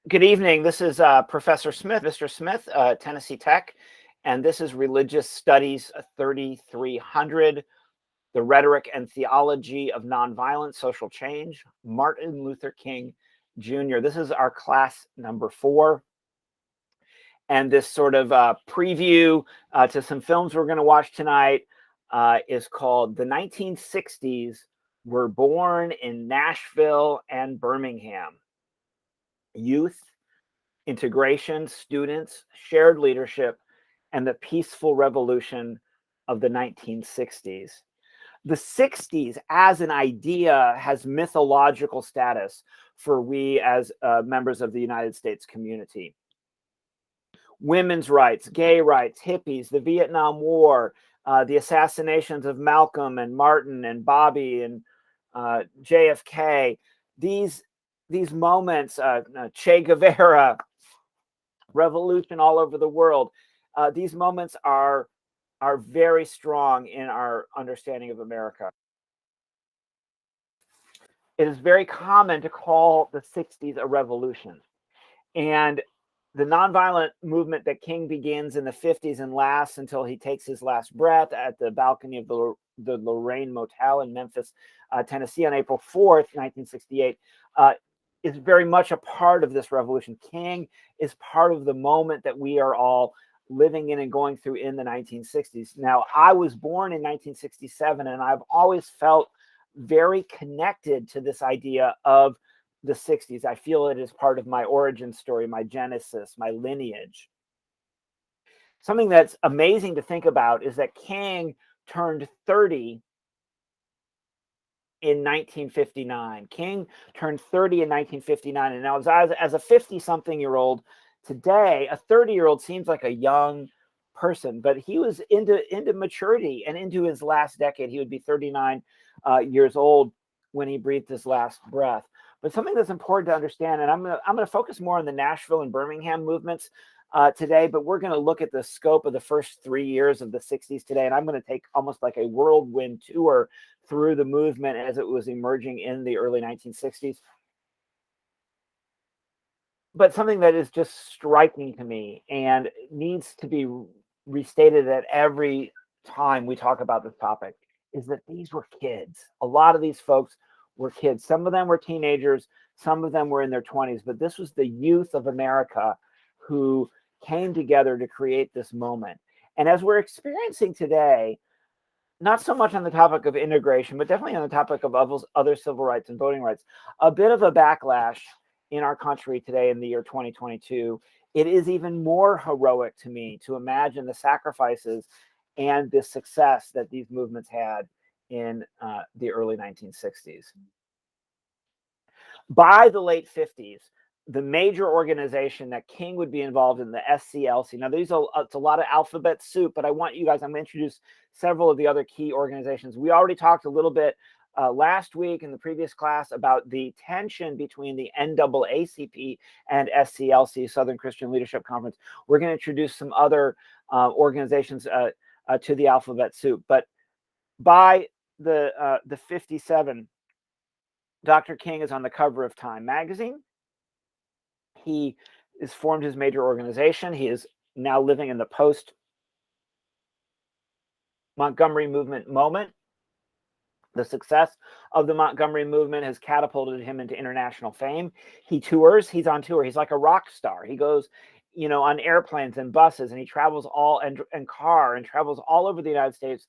Good evening. This is Professor Smith, Mr. Smith, Tennessee Tech, and this is Religious Studies 3300, The Rhetoric and Theology of Nonviolent Social Change, Martin Luther King Jr. This is our class number 4, and this sort of preview to some films we're going to watch tonight is called The 1960s Were Born in Nashville and Birmingham. Youth, integration, students, shared leadership, and the peaceful revolution of the 1960s. The 60s as an idea has mythological status for we as members of the United States community. Women's rights, gay rights, hippies, the Vietnam War, the assassinations of Malcolm and Martin and Bobby and JFK, these moments, Che Guevara, revolution all over the world. These moments are very strong in our understanding of America. It is very common to call the 60s a revolution. And the nonviolent movement that King begins in the 50s and lasts until he takes his last breath at the balcony of the Lorraine Motel in Memphis, Tennessee on April 4th, 1968, is very much a part of this revolution. King is part of the moment that we are all living in and going through in the 1960s. Now, I was born in 1967, and I've always felt very connected to this idea of the 60s. I feel it is part of my origin story, my genesis, my lineage. Something that's amazing to think about is that King turned 30 in 1959. King turned 30 in 1959. And now as a 50-something-year-old today, a 30-year-old seems like a young person, but he was into maturity and into his last decade. He would be 39 years old when he breathed his last breath. But something that's important to understand, and I'm going to focus more on the Nashville and Birmingham movements today, but we're going to look at the scope of the first 3 years of the 60s today, and I'm going to take almost like a whirlwind tour through the movement as it was emerging in the early 1960s. But something that is just striking to me and needs to be restated at every time we talk about this topic is that these were kids. A lot of these folks were kids. Some of them were teenagers. Some of them were in their 20s. But this was the youth of America who came together to create this moment. And as we're experiencing today, not so much on the topic of integration, but definitely on the topic of other civil rights and voting rights, a bit of a backlash in our country today in the year 2022, it is even more heroic to me to imagine the sacrifices and the success that these movements had in the early 1960s. By the late 50s, the major organization that King would be involved in, the SCLC. Now, it's a lot of alphabet soup, but I'm going to introduce several of the other key organizations. We already talked a little bit last week in the previous class about the tension between the NAACP and SCLC, Southern Christian Leadership Conference. We're going to introduce some other organizations to the alphabet soup. But by the 57, Dr. King is on the cover of Time magazine. He has formed his major organization. He is now living in the post-Montgomery movement moment. The success of the Montgomery movement has catapulted him into international fame. He tours. He's on tour. He's like a rock star. He goes, on airplanes and buses, and he travels and travels all over the United States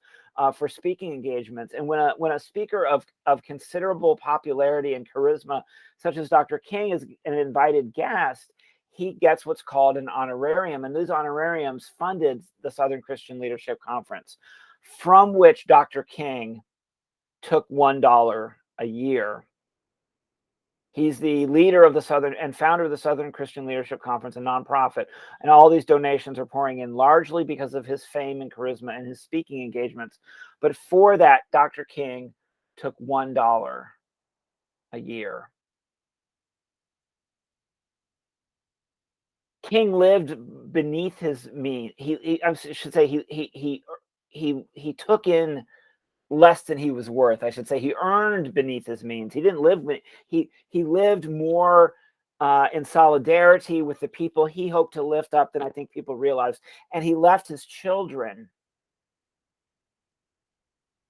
for speaking engagements. And when a speaker of considerable popularity and charisma, such as Dr. King, is an invited guest, he gets what's called an honorarium. And those honorariums funded the Southern Christian Leadership Conference, from which Dr. King took $1 a year. He's the leader of the Southern and founder of the Southern Christian Leadership Conference, a nonprofit. And all these donations are pouring in largely because of his fame and charisma and his speaking engagements. But for that, Dr. King took $1 a year. King lived beneath his means. I should say he took in less than he was worth. I should say he earned beneath his means. He didn't live. He lived more in solidarity with the people he hoped to lift up than I think people realized. And he left his children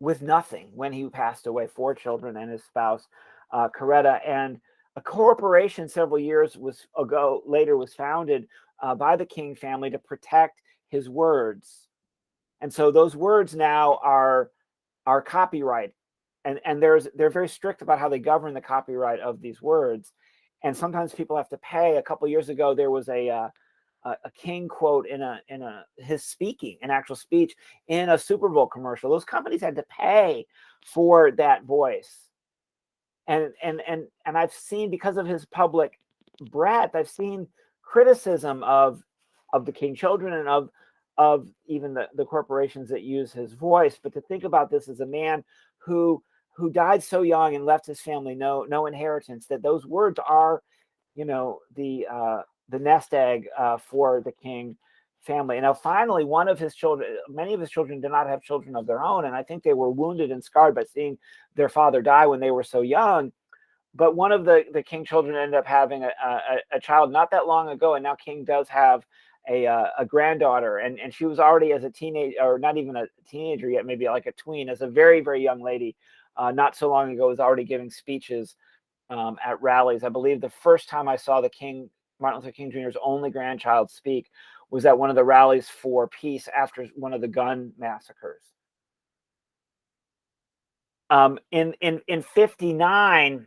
with nothing when he passed away, 4 children and his spouse, Coretta. And a corporation several years later was founded by the King family to protect his words. And so those words now are copyright. And they're very strict about how they govern the copyright of these words. And sometimes people have to pay. A couple years ago, there was a King quote in his speaking, an actual speech in a Super Bowl commercial. Those companies had to pay for that voice. And I've seen, because of his public breadth, I've seen criticism of the King children and of even the corporations that use his voice. But to think about this as a man who died so young and left his family no inheritance, that those words are, the nest egg for the King family. And now finally, many of his children did not have children of their own. And I think they were wounded and scarred by seeing their father die when they were so young. But one of the King children ended up having a child not that long ago. And now King does have a granddaughter. And she was already, as a teenager, or not even a teenager yet, maybe like a tween, as a very, very young lady, not so long ago, was already giving speeches at rallies. I believe the first time I saw Martin Luther King Jr.'s only grandchild speak was at one of the rallies for peace after one of the gun massacres. In 59,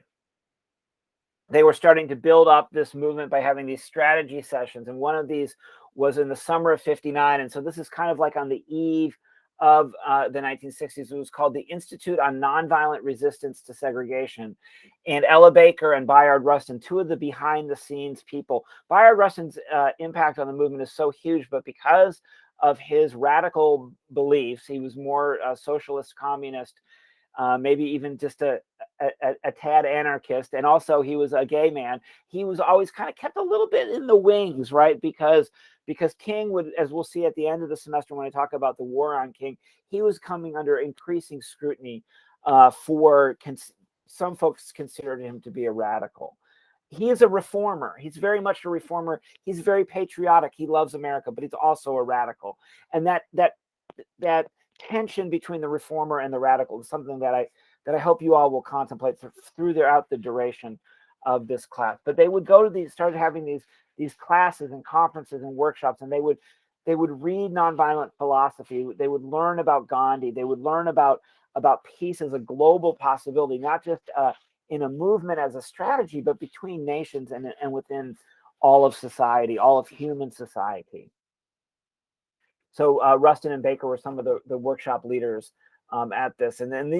they were starting to build up this movement by having these strategy sessions. And one of these was in the summer of 59. And so this is kind of like on the eve of the 1960s. It was called the Institute on Nonviolent Resistance to Segregation. And Ella Baker and Bayard Rustin, two of the behind the scenes people. Bayard Rustin's impact on the movement is so huge, but because of his radical beliefs, he was more socialist, communist, maybe even just a tad anarchist. And also he was a gay man. He was always kind of kept a little bit in the wings, right? Because King would, as we'll see at the end of the semester when I talk about the war on King, he was coming under increasing scrutiny some folks considered him to be a radical. He is a reformer. He's very much a reformer. He's very patriotic. He loves America, but he's also a radical. And that tension between the reformer and the radical is something that I hope you all will contemplate throughout the duration of this class. But they would started having these classes and conferences and workshops, and they would read nonviolent philosophy. They would learn about Gandhi. They would learn about peace as a global possibility, not just in a movement as a strategy, but between nations and within all of society, all of human society. So Rustin and Baker were some of the workshop leaders at this. And then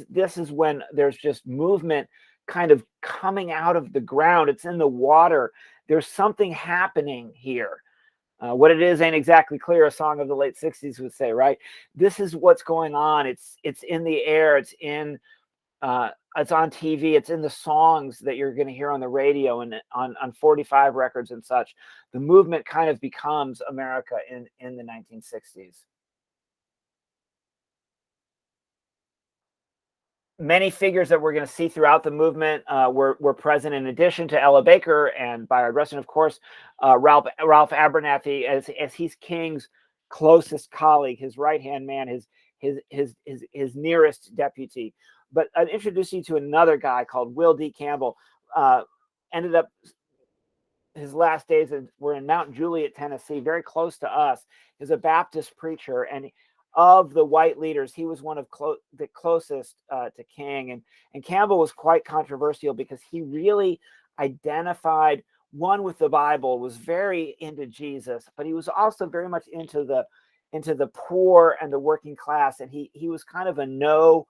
this is when there's just movement kind of coming out of the ground. It's in the water. There's something happening here. What it is ain't exactly clear, a song of the late 60s would say, right? This is what's going on. It's in the air. It's on TV. It's in the songs that you're going to hear on the radio and on 45 records and such. The movement kind of becomes America in the 1960s. Many figures that we're going to see throughout the movement were present, in addition to Ella Baker and Bayard Rustin, of course. Ralph Abernathy, as he's King's closest colleague, his right-hand man, his nearest deputy. But I'd introduce you to another guy called Will D. Campbell. Ended up, his last days were in Mount Juliet, Tennessee, very close to us. He's a Baptist preacher, and of the white leaders, he was one of the closest to King. And Campbell was quite controversial because he really identified, one, with the Bible, was very into Jesus, but he was also very much into the poor and the working class. And he was kind of a no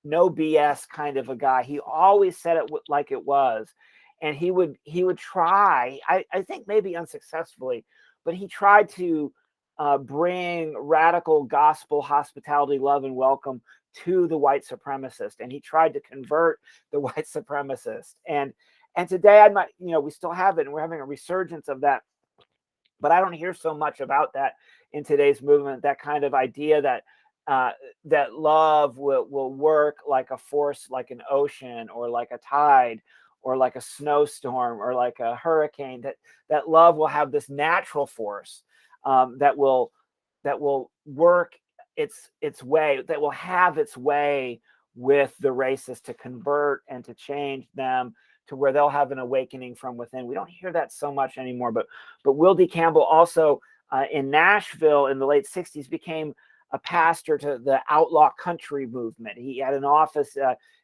BS kind of a guy. He always said it like it was. And he would try, I think maybe unsuccessfully, but he tried to bring radical gospel hospitality, love, and welcome to the white supremacist. And he tried to convert the white supremacist. And today, we still have it, and we're having a resurgence of that. But I don't hear so much about that in today's movement, that kind of idea that love will work like a force, like an ocean, or like a tide, or like a snowstorm or like a hurricane, that love will have this natural force that will work its way, that will have its way with the racists to convert and to change them to where they'll have an awakening from within. We don't hear that so much anymore, but Will D Campbell also in Nashville in the late 60s became a pastor to the outlaw country movement. He had an office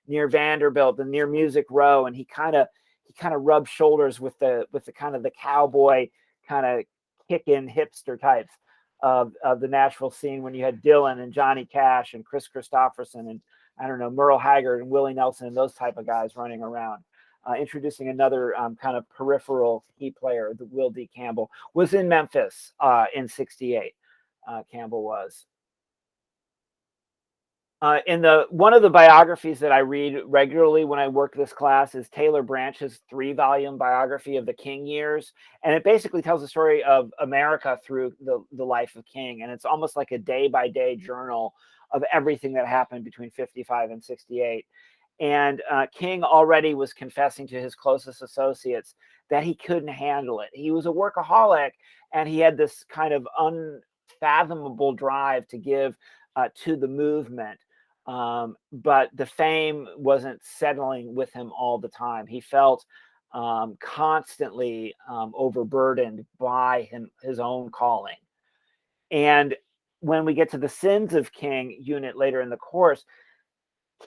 near Vanderbilt and near Music Row, and he kind of rubbed shoulders with the kind of the cowboy kind of kick-in hipster types of the Nashville scene, when you had Dylan and Johnny Cash and Chris Christopherson and, I don't know, Merle Haggard and Willie Nelson and those type of guys running around. Introducing another kind of peripheral key player, the Will D Campbell, was in Memphis in '68. Campbell was. In one of the biographies that I read regularly when I work this class is Taylor Branch's 3-volume biography of the King years. And it basically tells the story of America through the life of King. And it's almost like a day-by-day journal of everything that happened between 55 and 68. And King already was confessing to his closest associates that he couldn't handle it. He was a workaholic, and he had this kind of unfathomable drive to give to the movement. But the fame wasn't settling with him all the time. He felt constantly overburdened by his own calling. And when we get to the Sins of King unit later in the course,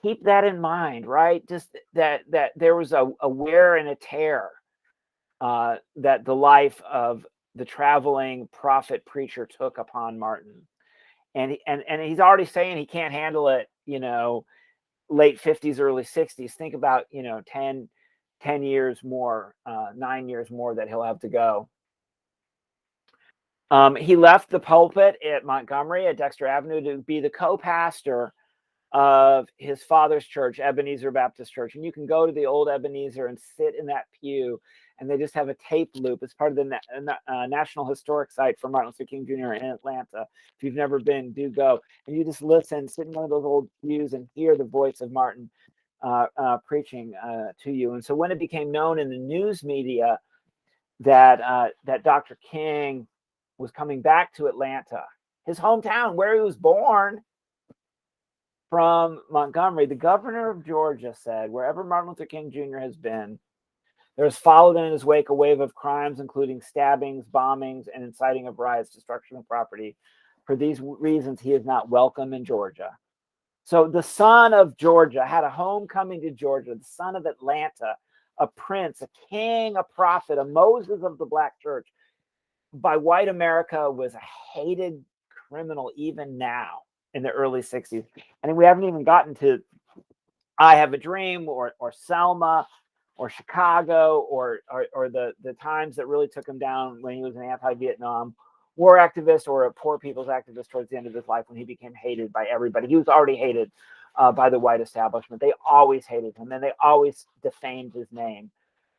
keep that in mind, right? Just that there was a wear and a tear that the life of the traveling prophet preacher took upon Martin. And he's already saying he can't handle it, late 50s, early 60s. Think about, 10 years more, 9 years more that he'll have to go. He left the pulpit at Montgomery at Dexter Avenue to be the co-pastor of his father's church, Ebenezer Baptist Church. And you can go to the old Ebenezer and sit in that pew, and they just have a tape loop. It's part of the National Historic Site for Martin Luther King Jr. in Atlanta. If you've never been, do go. And you just listen, sit in one of those old pews and hear the voice of Martin preaching to you. And so when it became known in the news media that Dr. King was coming back to Atlanta, his hometown where he was born, from Montgomery, the governor of Georgia said, wherever Martin Luther King Jr. has been, there has followed in his wake a wave of crimes, including stabbings, bombings, and inciting of riots, destruction of property. For these reasons, he is not welcome in Georgia. So the son of Georgia had a homecoming to Georgia, the son of Atlanta, a prince, a king, a prophet, a Moses of the Black church. By white America, was a hated criminal even now in the early 60s. And we haven't even gotten to I Have a Dream or Selma or Chicago or the times that really took him down when he was an anti-Vietnam war activist or a poor people's activist towards the end of his life, when he became hated by everybody. He was already hated by the white establishment. They always hated him, and they always defamed his name.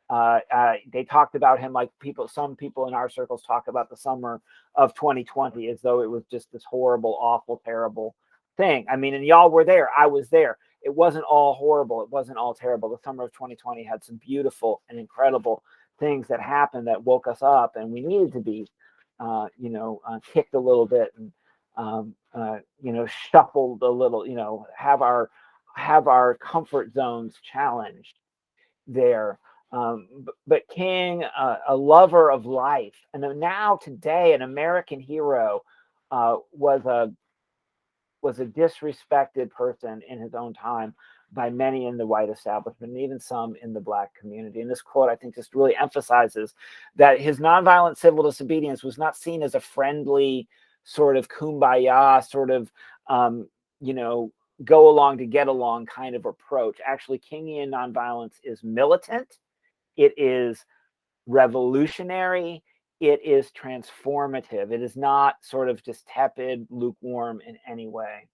They talked about him like some people in our circles talk about the summer of 2020 as though it was just this horrible, awful, terrible thing. I mean, and y'all were there. I was there. It wasn't all horrible. It wasn't all terrible. The summer of 2020 had some beautiful and incredible things that happened that woke us up, and we needed to be, kicked a little bit and, shuffled a little, have our comfort zones challenged there. But King, a lover of life, and now today an American hero, was a disrespected person in his own time by many in the white establishment and even some in the Black community. And this quote, I think, just really emphasizes that his nonviolent civil disobedience was not seen as a friendly sort of kumbaya, sort of, go along to get along kind of approach. Actually, Kingian nonviolence is militant. It is revolutionary. It is transformative. It is not sort of just tepid, lukewarm in any way.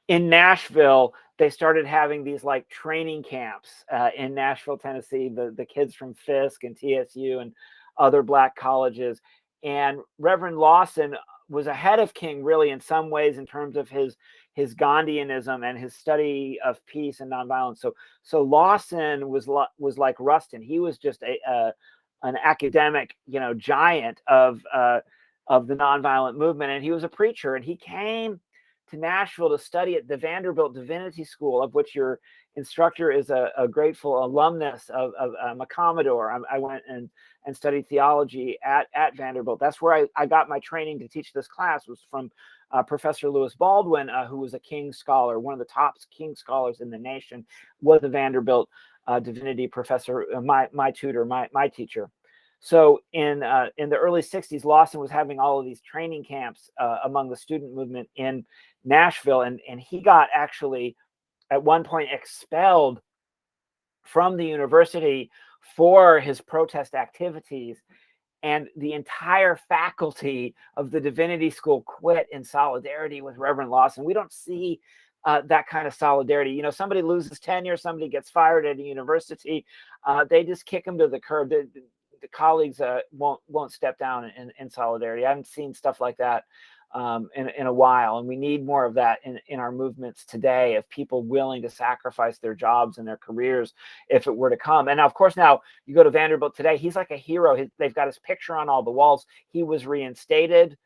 In Nashville, they started having these like training camps in Nashville, Tennessee, the kids from Fisk and TSU and other Black colleges. And Reverend Lawson was ahead of King really in some ways in terms of his Gandhianism and his study of peace and nonviolence. So Lawson was like Rustin. He was just an academic, giant of the nonviolent movement, and he was a preacher. And he came to Nashville to study at the Vanderbilt Divinity School, of which your instructor is a grateful alumnus of a Commodore. I went and studied theology at Vanderbilt. That's where I got my training to teach this class, was from Professor Lewis Baldwin, who was a King Scholar, one of the top King Scholars in the nation, was a Vanderbilt divinity professor, my tutor, my teacher. So in the early 60s, Lawson was having all of these training camps among the student movement in Nashville, and he got actually at one point expelled from the university for his protest activities, and the entire faculty of the divinity school quit in solidarity with Reverend Lawson. We don't see that kind of solidarity. Somebody loses tenure, somebody gets fired at a university, they just kick them to the curb. The colleagues won't step down in solidarity. I haven't seen stuff like that in a while, and we need more of that in our movements today, of people willing to sacrifice their jobs and their careers if it were to come. And of course, now you go to Vanderbilt today, he's like a hero. They've got his picture on all the walls. He was reinstated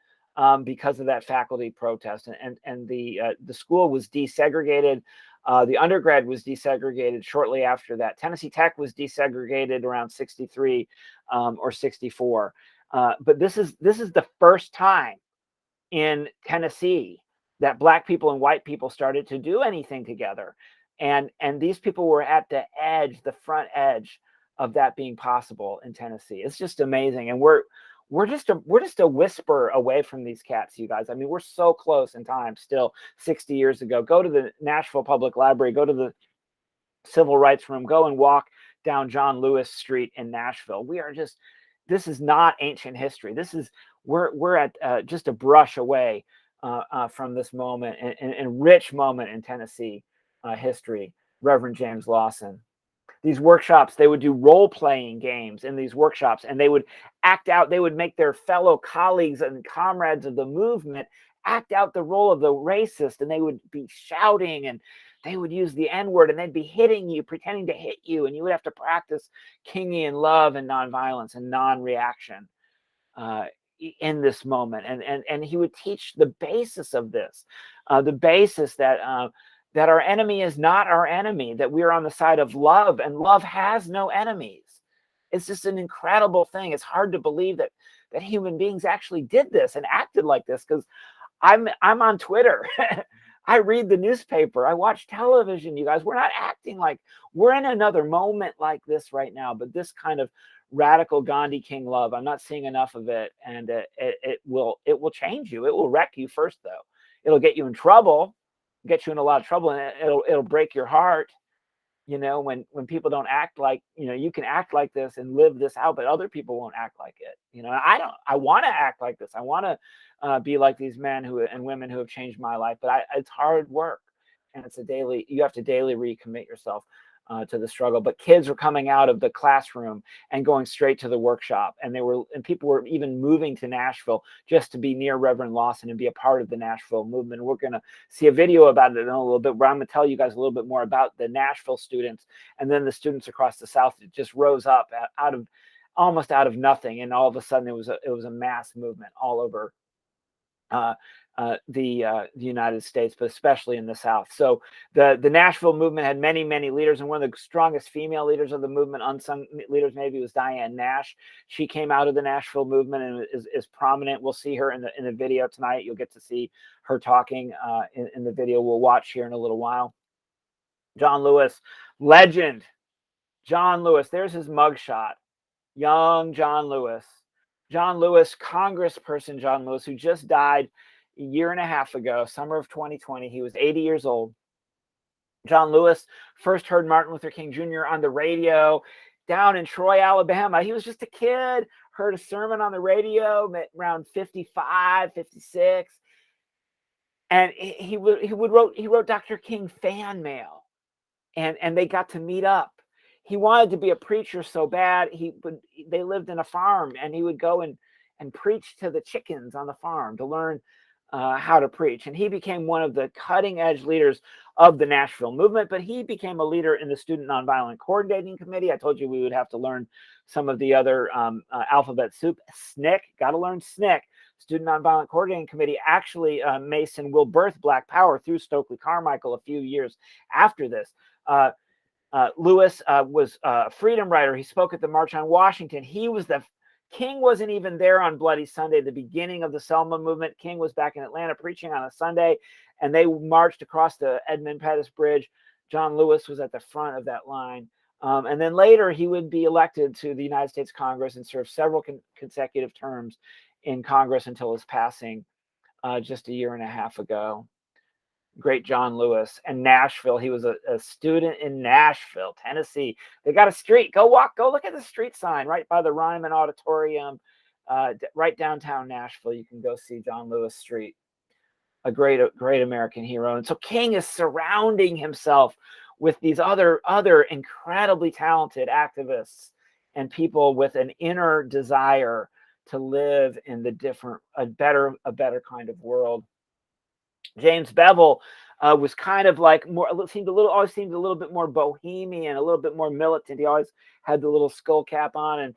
because of that faculty protest, and the school was desegregated. The undergrad was desegregated shortly after that. Tennessee Tech was desegregated around 63 or 64. But this is the first time in Tennessee that Black people and white people started to do anything together. And these people were at the front edge of that being possible in Tennessee. It's just amazing. And we're just a whisper away from these cats, you guys. I mean, we're so close in time still. 60 years ago, go to the Nashville Public Library, go to the Civil Rights Room, go and walk down John Lewis Street in Nashville. This is not ancient history. We're at just a brush away from this moment and rich moment in Tennessee history. Reverend James Lawson. These workshops, they would do role-playing games in these workshops, and they would act out, they would make their fellow colleagues and comrades of the movement act out the role of the racist, and they would be shouting, and they would use the N-word, and they'd be hitting you, pretending to hit you, and you would have to practice Kingian love and nonviolence and non-reaction in this moment. And he would teach the basis of this, the basis that our enemy is not our enemy, that we are on the side of love, and love has no enemies. It's just an incredible thing. It's hard to believe that human beings actually did this and acted like this, because I'm on Twitter. I read the newspaper. I watch television, you guys. We're not acting like we're in another moment like this right now, but this kind of radical Gandhi King love, I'm not seeing enough of it, and it will change you. It will wreck you first, though. It'll get you in trouble, get you in a lot of trouble, and it'll break your heart. When people don't act like, you can act like this and live this out, but other people won't act like it. I want to act like this. I want to be like these men and women who have changed my life, but it's hard work, and you have to daily recommit yourself to the struggle. But kids were coming out of the classroom and going straight to the workshop, and people were even moving to Nashville just to be near Reverend Lawson and be a part of the Nashville movement. And we're going to see a video about it in a little bit, where I'm going to tell you guys a little bit more about the Nashville students, and then the students across the South that just rose up almost out of nothing, and all of a sudden it was a mass movement all over the United States, but especially in the South. So the Nashville movement had many, many leaders, and one of the strongest female leaders of the movement, unsung leaders maybe, was Diane Nash. She came out of the Nashville movement and is prominent. We'll see her in the video tonight. You'll get to see her talking in the video we'll watch here in a little while. John Lewis, legend. John Lewis, there's his mugshot. Young John Lewis. John Lewis, Congressperson John Lewis, who just died a year and a half ago, summer of 2020. He was 80 years old. John Lewis first heard Martin Luther King Jr. on the radio down in Troy, Alabama. He was just a kid, heard a sermon on the radio around 55, 56. And he wrote Dr. King fan mail, and they got to meet up. He wanted to be a preacher so bad. They lived in a farm, and he would go and and preach to the chickens on the farm to learn how to preach. And he became one of the cutting edge leaders of the Nashville movement, but he became a leader in the Student Nonviolent Coordinating Committee. I told you we would have to learn some of the other alphabet soup. SNCC, got to learn SNCC. Student Nonviolent Coordinating Committee. Actually, Mason will birth Black Power through Stokely Carmichael a few years after this. Lewis was a freedom writer. He spoke at the March on Washington. He was King wasn't even there on Bloody Sunday, the beginning of the Selma movement. King was back in Atlanta preaching on a Sunday, and they marched across the Edmund Pettus Bridge. John Lewis was at the front of that line. And then later, he would be elected to the United States Congress and serve several consecutive terms in Congress until his passing just a year and a half ago. Great John Lewis. And Nashville, he was a student in Nashville, Tennessee. They got a street. Go look at the street sign right by the Ryman Auditorium, right downtown Nashville. You can go see John Lewis Street, a great American hero. And so King is surrounding himself with these other incredibly talented activists and people with an inner desire to live in a better kind of world. James Bevel was kind of like always seemed a little bit more bohemian, a little bit more militant. He always had the little skull cap on, and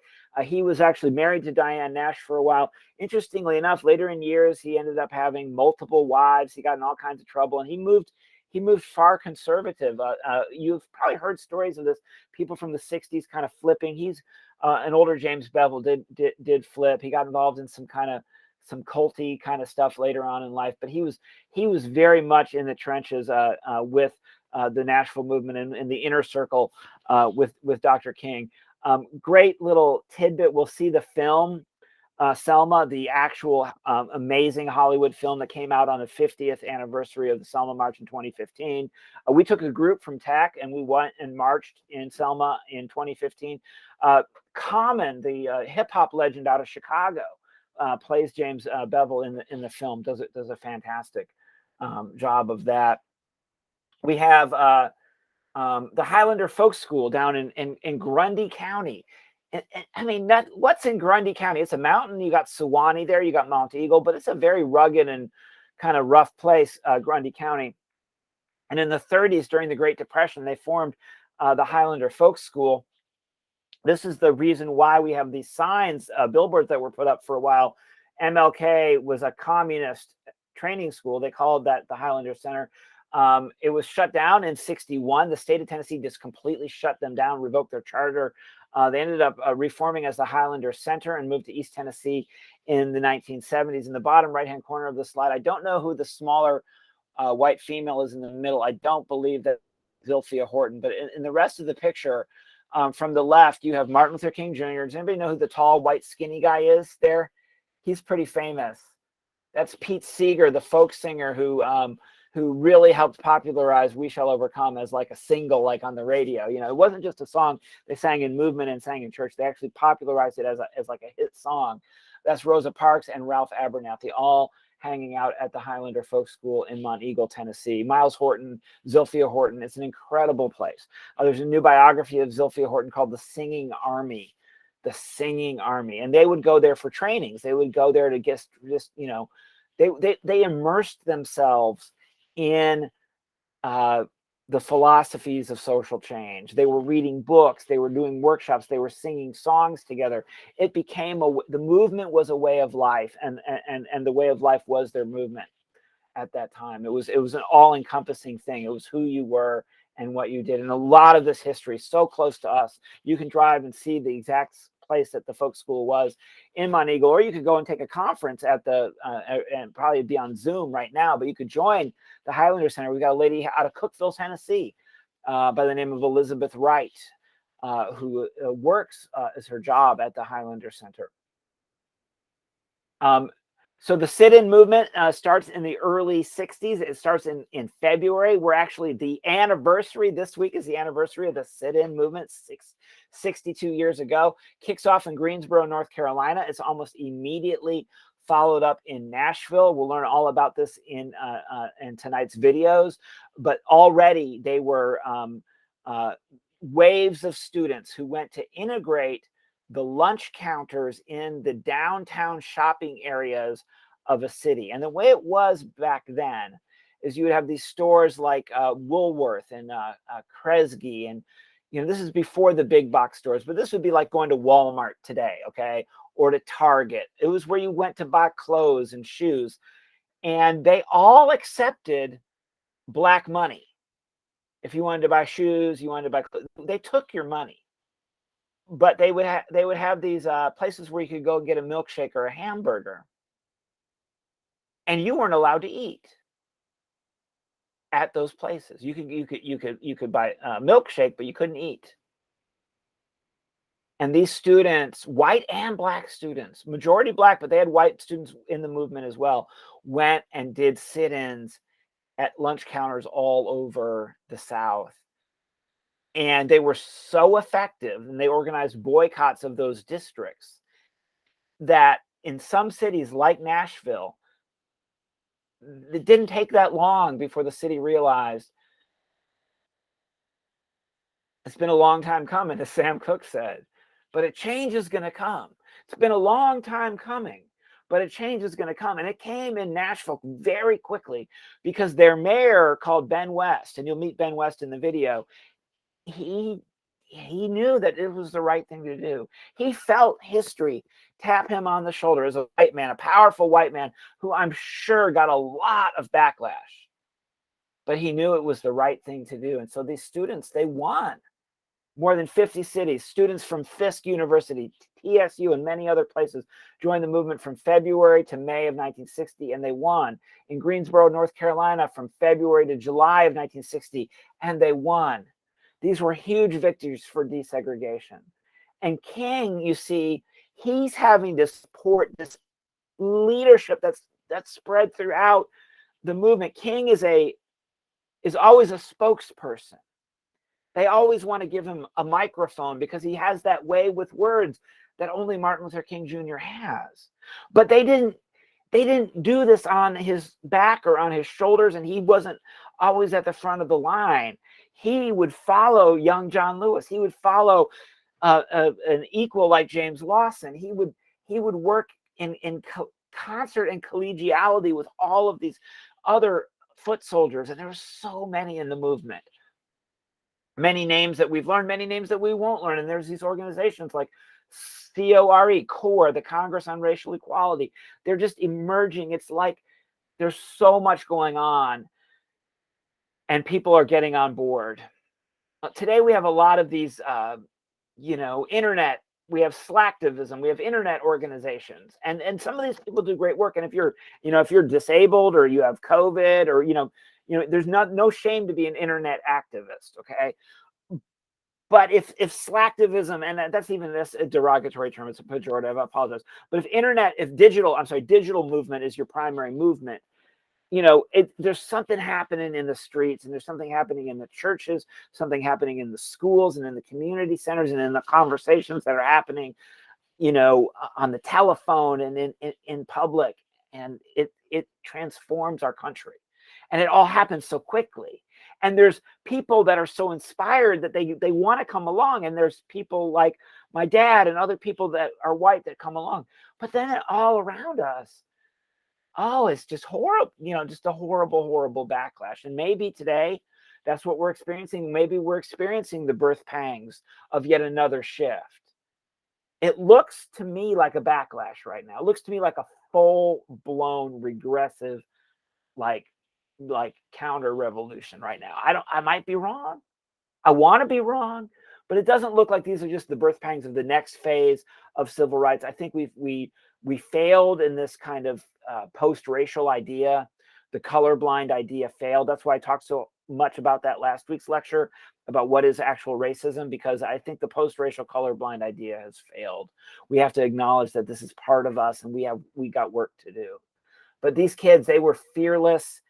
he was actually married to Diane Nash for a while. Interestingly enough, later in years, he ended up having multiple wives. He got in all kinds of trouble, and he moved far conservative. You've probably heard stories of this. People from the '60s kind of flipping. He's an older James Bevel did flip. He got involved in some culty kind of stuff later on in life, but he was very much in the trenches with the Nashville movement and in the inner circle with Dr. King. Great little tidbit. We'll see the film Selma, the actual amazing Hollywood film that came out on the 50th anniversary of the Selma March in 2015. We took a group from Tech and we went and marched in Selma in 2015. Common, the hip hop legend out of Chicago, plays James Bevel in the film. Does a fantastic job of that. We have the Highlander Folk School down in Grundy County. And I mean, what's in Grundy County? It's a mountain. You got Sewanee there. You got Mount Eagle, but it's a very rugged and kind of rough place, Grundy County. And in the 30s, during the Great Depression, they formed the Highlander Folk School. This is the reason why we have these signs, billboards that were put up for a while. MLK was a communist training school. They called that the Highlander Center. It was shut down in '61. The state of Tennessee just completely shut them down, revoked their charter. They ended up reforming as the Highlander Center and moved to East Tennessee in the 1970s. In the bottom right-hand corner of the slide, I don't know who the smaller white female is in the middle. I don't believe that Zilphia Horton, but in the rest of the picture, from the left, you have Martin Luther King Jr. Does anybody know who the tall, white, skinny guy is there? He's pretty famous. That's Pete Seeger, the folk singer who really helped popularize "We Shall Overcome" as like a single, like on the radio. You know, it wasn't just a song they sang in movement and sang in church. They actually popularized it as like a hit song. That's Rosa Parks and Ralph Abernathy, all hanging out at the Highlander Folk School in Mount Eagle, Tennessee. Miles Horton, Zilphia Horton. It's an incredible place. There's a new biography of Zilphia Horton called The Singing Army. The Singing Army. And they would go there for trainings. They would go there to just you know, they immersed themselves in the philosophies of social change. They were reading books, they were doing workshops, they were singing songs together. It became the movement was a way of life, and the way of life was their movement at that time. It was an all-encompassing thing. It was who you were and what you did. And a lot of this history so close to us. You can drive and see the exact place that the folk school was in Mount Eagle, or you could go and take a conference at the and probably be on Zoom right now, but you could join the Highlander Center. We got a lady out of Cookeville, Tennessee, by the name of Elizabeth Wright, who works as her job at the Highlander Center. So the sit-in movement starts in the early 60s. It starts in February. We're actually the anniversary. This week is the anniversary of the sit-in movement, 62 years ago. Kicks off in Greensboro, North Carolina. It's almost immediately followed up in Nashville. We'll learn all about this in tonight's videos. But already they were waves of students who went to integrate the lunch counters in the downtown shopping areas of a city. And the way it was back then is you would have these stores like Woolworth and Kresge, and this is before the big box stores, but this would be like going to Walmart today, okay, or to Target. It was where you went to buy clothes and shoes, and they all accepted black money. If you wanted to buy shoes, you wanted to buy clothes, they took your money. But they would have these places where you could go get a milkshake or a hamburger, and you weren't allowed to eat at those places. You could buy a milkshake, but you couldn't eat. And these students, white and black students, majority black, but they had white students in the movement as well, went and did sit-ins at lunch counters all over the South. And they were so effective, and they organized boycotts of those districts, that in some cities like Nashville, it didn't take that long before the city realized it's been a long time coming, as Sam Cooke said, but a change is going to come. It's been a long time coming, but a change is going to come. And it came in Nashville very quickly because their mayor, called Ben West, and you'll meet Ben West in the video, he knew that it was the right thing to do. He felt history tap him on the shoulder as a white man, a powerful white man who I'm sure got a lot of backlash, but he knew it was the right thing to do. And so these students, they won. More than 50 cities, students from Fisk University, TSU, and many other places joined the movement from February to May of 1960, and they won. In Greensboro, North Carolina, from February to July of 1960, and they won. These were huge victories for desegregation. And King, you see, he's having to support this leadership that's spread throughout the movement. King is always a spokesperson. They always want to give him a microphone because he has that way with words that only Martin Luther King Jr. has. But they didn't do this on his back or on his shoulders, and he wasn't always at the front of the line. He would follow young John Lewis. He would follow an equal like James Lawson. He would work in concert and collegiality with all of these other foot soldiers, and there were so many in the movement. Many names that we've learned, many names that we won't learn. And there's these organizations like CORE, the Congress on Racial Equality. They're just emerging. It's like there's so much going on, and people are getting on board. Today we have a lot of these, internet. We have slacktivism. We have internet organizations, and some of these people do great work. And if you're disabled or you have COVID or there's no shame to be an internet activist, okay? But if slacktivism, and that's even this a derogatory term, it's a pejorative, I apologize. But if digital movement is your primary movement, there's something happening in the streets, and there's something happening in the churches, something happening in the schools and in the community centers and in the conversations that are happening, on the telephone and in public. And it transforms our country. And it all happens so quickly. And there's people that are so inspired that they want to come along. And there's people like my dad and other people that are white that come along. But then all around us, it's just horrible, just a horrible, horrible backlash. And maybe today that's what we're experiencing. Maybe we're experiencing the birth pangs of yet another shift. It looks to me like a backlash right now. It looks to me like a full-blown regressive, like counter revolution right now. I might be wrong. I want to be wrong, but it doesn't look like these are just the birth pangs of the next phase of civil rights. I think we failed in this kind of post-racial idea. The colorblind idea failed. That's why I talked so much about that last week's lecture about what is actual racism, because I think the post-racial colorblind idea has failed. We have to acknowledge that this is part of us, and we got work to do. But these kids, they were fearless.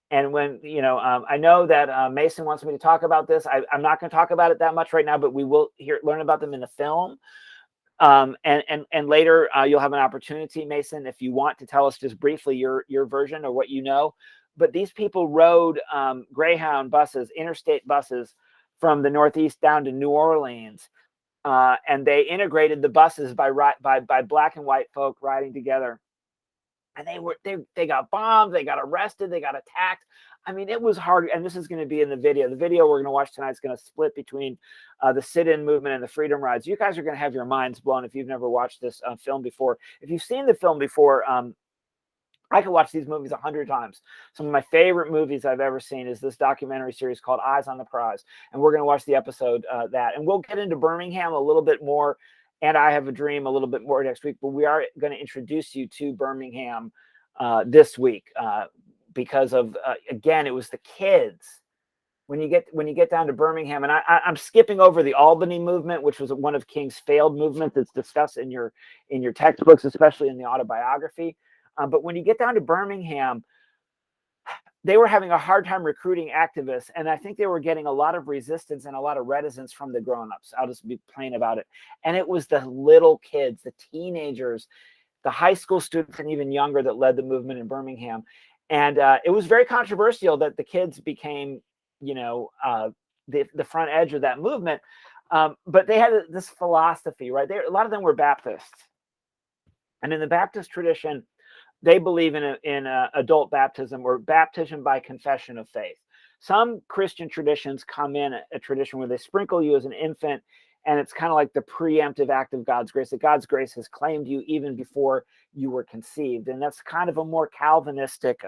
And when, I know that Mason wants me to talk about this. I'm not going to talk about it that much right now, but we will learn about them in the film. And later you'll have an opportunity, Mason, if you want to tell us just briefly your version or what you know. But these people rode Greyhound buses, interstate buses from the Northeast down to New Orleans and they integrated the buses by black and white folk riding together. And they got bombed, they got arrested, they got attacked. I mean, it was hard. And this is going to be in the video. The video we're going to watch tonight is going to split between the sit-in movement and the freedom rides. You guys are going to have your minds blown if you've never watched this film before. If you've seen the film before, I could watch these movies 100 times. Some of my favorite movies I've ever seen is this documentary series called Eyes on the Prize. And we're going to watch the episode that. And we'll get into Birmingham a little bit more, and I Have a Dream a little bit more next week. But we are going to introduce you to Birmingham this week because of, again, it was the kids. When you get down to Birmingham, and I'm skipping over the Albany movement, which was one of King's failed movements that's discussed in your textbooks, especially in the autobiography. But when you get down to Birmingham, they were having a hard time recruiting activists. And I think they were getting a lot of resistance and a lot of reticence from the grown-ups. I'll just be plain about it. And it was the little kids, the teenagers, the high school students, and even younger that led the movement in Birmingham. And it was very controversial that the kids became, the front edge of that movement. But they had this philosophy, right? A lot of them were Baptists. And in the Baptist tradition, they believe in adult baptism, or baptism by confession of faith. Some Christian traditions come in a tradition where they sprinkle you as an infant, and it's kind of like the preemptive act of God's grace, that God's grace has claimed you even before you were conceived. And that's kind of a more Calvinistic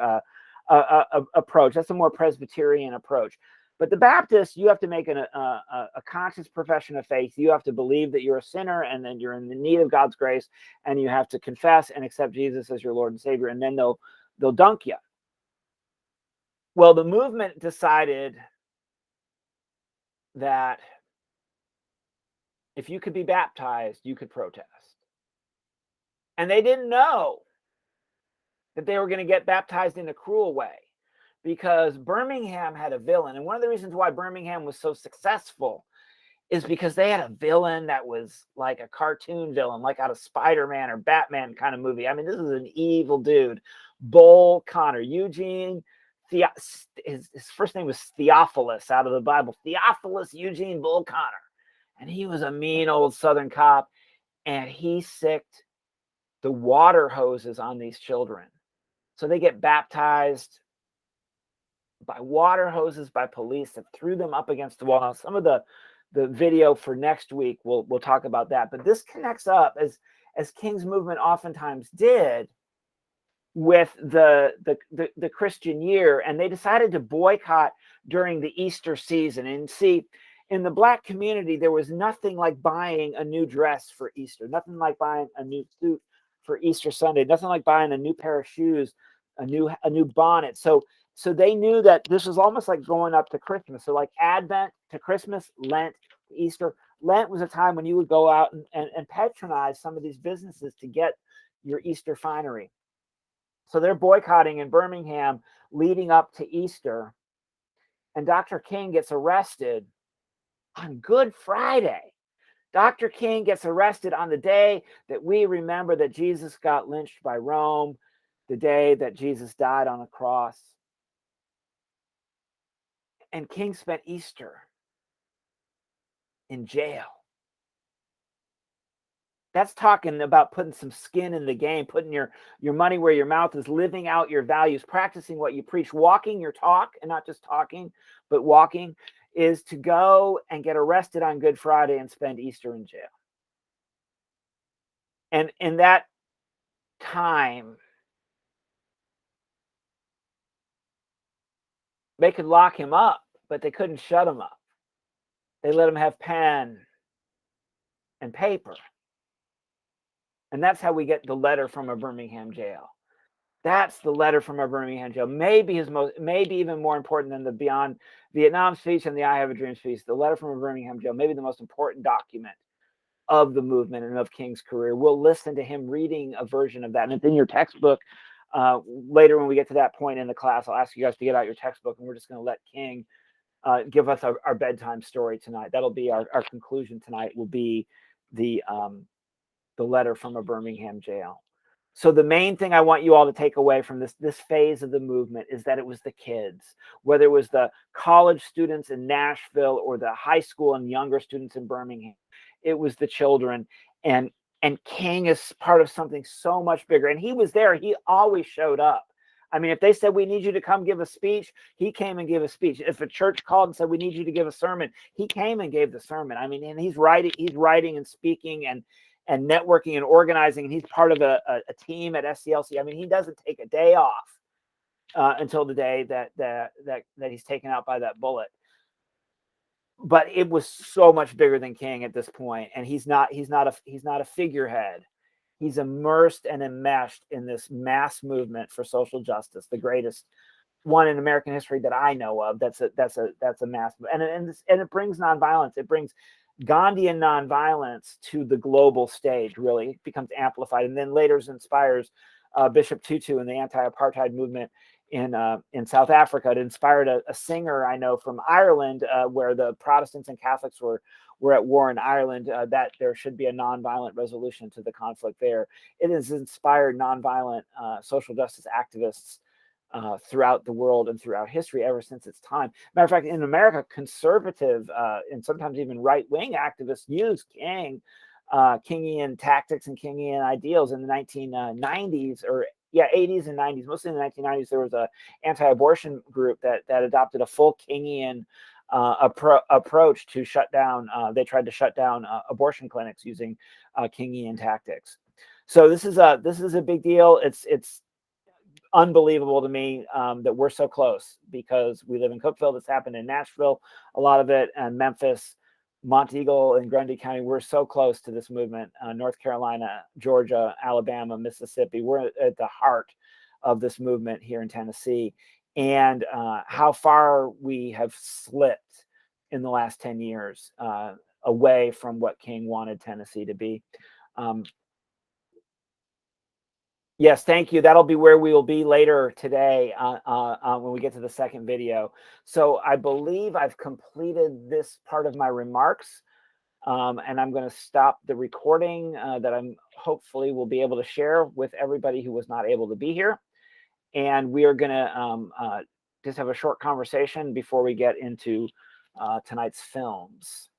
approach. That's a more Presbyterian approach. But the Baptists, you have to make a conscious profession of faith. You have to believe that you're a sinner and then you're in the need of God's grace, and you have to confess and accept Jesus as your Lord and Savior, and then they'll dunk you. Well, the movement decided that if you could be baptized, you could protest. And they didn't know that they were going to get baptized in a cruel way, because Birmingham had a villain. And one of the reasons why Birmingham was so successful is because they had a villain that was like a cartoon villain, like out of Spider-Man or Batman kind of movie. I mean, this is an evil dude. Bull Connor, Eugene, his first name was Theophilus out of the Bible. Theophilus Eugene Bull Connor. And he was a mean old Southern cop. And he sicked the water hoses on these children. So they get baptized by water hoses, by police that threw them up against the wall. Now, some of the video for next week, we'll talk about that. But this connects up, as King's movement oftentimes did, with the Christian year. And they decided to boycott during the Easter season. And see, in the Black community, there was nothing like buying a new dress for Easter, nothing like buying a new suit for Easter Sunday, nothing like buying a new pair of shoes, a new bonnet. So they knew that this was almost like going up to Christmas. So like Advent to Christmas, Lent to Easter. Lent was a time when you would go out and patronize some of these businesses to get your Easter finery. So they're boycotting in Birmingham leading up to Easter. And Dr. King gets arrested on Good Friday. Dr. King gets arrested on the day that we remember that Jesus got lynched by Rome, the day that Jesus died on the cross. And King spent Easter in jail. That's talking about putting some skin in the game, putting your money where your mouth is, living out your values, practicing what you preach, walking your talk, and not just talking, but walking, is to go and get arrested on Good Friday and spend Easter in jail. And in that time, they could lock him up, but they couldn't shut him up. They let him have pen and paper. And that's how we get the letter from a Birmingham jail. That's the letter from a Birmingham jail. Maybe even more important than the Beyond Vietnam speech and the I Have a Dream speech. The letter from a Birmingham jail, maybe the most important document of the movement and of King's career. We'll listen to him reading a version of that. And it's in your textbook. Later, when we get to that point in the class, I'll ask you guys to get out your textbook, and we're just going to let King give us our bedtime story tonight. That'll be our conclusion tonight. Will be the letter from a Birmingham jail. So the main thing I want you all to take away from this phase of the movement is that it was the kids, whether it was the college students in Nashville or the high school and younger students in Birmingham. it was the children. And King is part of something so much bigger. And he was there. He always showed up. I mean, if they said, we need you to come give a speech, he came and gave a speech. If a church called and said, we need you to give a sermon, he came and gave the sermon. I mean, and he's writing and speaking and networking and organizing. And he's part of a team at SCLC. I mean, he doesn't take a day off until the day that he's taken out by that bullet. But it was so much bigger than King at this point. And he's not a figurehead. He's immersed and enmeshed in this mass movement for social justice, the greatest one in American history that I know of. That's a mass, and it brings nonviolence. It brings Gandhian nonviolence to the global stage. Really, it becomes amplified, and then later inspires Bishop Tutu and the anti-apartheid movement in South Africa. It inspired a singer I know from Ireland, where the Protestants and Catholics were at war in Ireland, that there should be a nonviolent resolution to the conflict there. It has inspired nonviolent social justice activists throughout the world and throughout history ever since its time. Matter of fact, in America, conservative and sometimes even right-wing activists use Kingian tactics and Kingian ideals in the 1990s, or 80s and 90s. Mostly in the 1990s, there was a anti-abortion group that adopted a full Kingian approach to shut down. They tried to shut down abortion clinics using Kingian tactics. So this is a big deal. It's unbelievable to me that we're so close, because we live in Cookeville. This happened in Nashville, a lot of it, and Memphis, Monteagle, and Grundy County. We're so close to this movement. North Carolina, Georgia, Alabama, Mississippi. We're at the heart of this movement here in Tennessee. And how far we have slipped in the last 10 years away from what King wanted Tennessee to be. Yes, thank you. That'll be where we will be later today when we get to the second video. So I believe I've completed this part of my remarks, and I'm going to stop the recording that I'm hopefully will be able to share with everybody who was not able to be here. And we are going to just have a short conversation before we get into tonight's films.